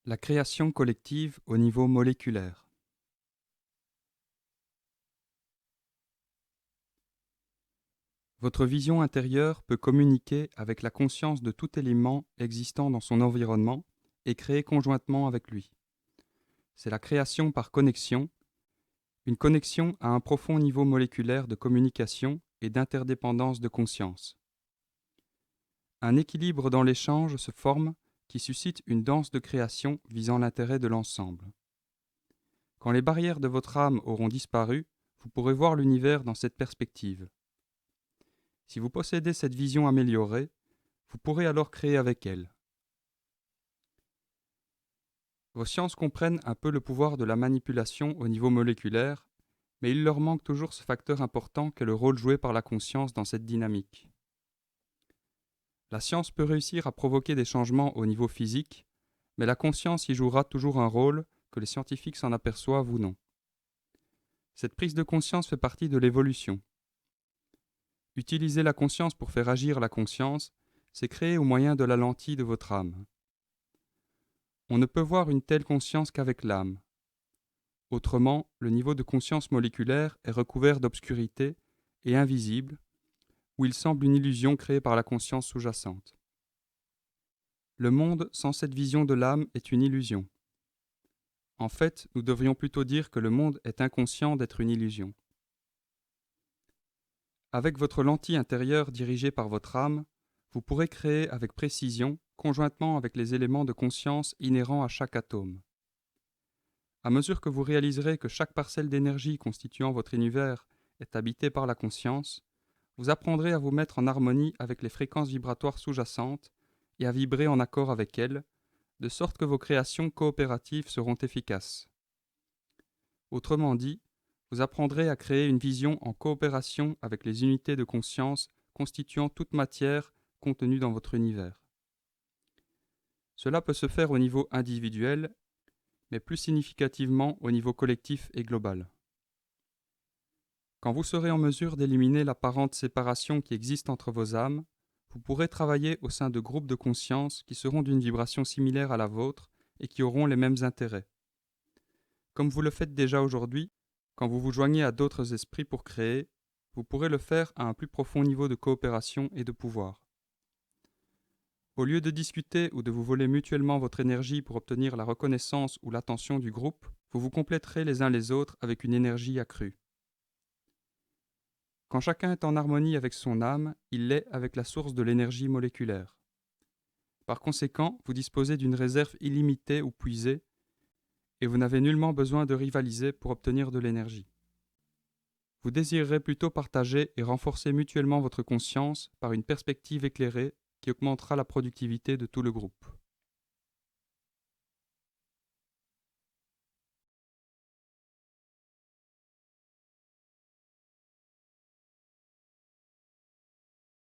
La création collective au niveau moléculaire. Votre vision intérieure peut communiquer avec la conscience de tout élément existant dans son environnement et créer conjointement avec lui. C'est la création par connexion, une connexion à un profond niveau moléculaire de communication et d'interdépendance de conscience. Un équilibre dans l'échange se forme qui suscite une danse de création visant l'intérêt de l'ensemble. Quand les barrières de votre âme auront disparu, vous pourrez voir l'univers dans cette perspective. Si vous possédez cette vision améliorée, vous pourrez alors créer avec elle. Vos sciences comprennent un peu le pouvoir de la manipulation au niveau moléculaire, mais il leur manque toujours ce facteur important qu'est le rôle joué par la conscience dans cette dynamique. La science peut réussir à provoquer des changements au niveau physique, mais la conscience y jouera toujours un rôle, que les scientifiques s'en aperçoivent ou non. Cette prise de conscience fait partie de l'évolution. Utiliser la conscience pour faire agir la conscience, c'est créer au moyen de la lentille de votre âme. On ne peut voir une telle conscience qu'avec l'âme. Autrement, le niveau de conscience moléculaire est recouvert d'obscurité et invisible, où il semble une illusion créée par la conscience sous-jacente. Le monde sans cette vision de l'âme est une illusion. En fait, nous devrions plutôt dire que le monde est inconscient d'être une illusion. Avec votre lentille intérieure dirigée par votre âme, vous pourrez créer avec précision, conjointement avec les éléments de conscience inhérents à chaque atome. À mesure que vous réaliserez que chaque parcelle d'énergie constituant votre univers est habitée par la conscience, vous apprendrez à vous mettre en harmonie avec les fréquences vibratoires sous-jacentes et à vibrer en accord avec elles, de sorte que vos créations coopératives seront efficaces. Autrement dit, vous apprendrez à créer une vision en coopération avec les unités de conscience constituant toute matière contenue dans votre univers. Cela peut se faire au niveau individuel, mais plus significativement au niveau collectif et global. Quand vous serez en mesure d'éliminer l'apparente séparation qui existe entre vos âmes, vous pourrez travailler au sein de groupes de conscience qui seront d'une vibration similaire à la vôtre et qui auront les mêmes intérêts. Comme vous le faites déjà aujourd'hui, quand vous vous joignez à d'autres esprits pour créer, vous pourrez le faire à un plus profond niveau de coopération et de pouvoir. Au lieu de discuter ou de vous voler mutuellement votre énergie pour obtenir la reconnaissance ou l'attention du groupe, vous vous compléterez les uns les autres avec une énergie accrue. Quand chacun est en harmonie avec son âme, il l'est avec la source de l'énergie moléculaire. Par conséquent, vous disposez d'une réserve illimitée ou puisée, et vous n'avez nullement besoin de rivaliser pour obtenir de l'énergie. Vous désirerez plutôt partager et renforcer mutuellement votre conscience par une perspective éclairée qui augmentera la productivité de tout le groupe.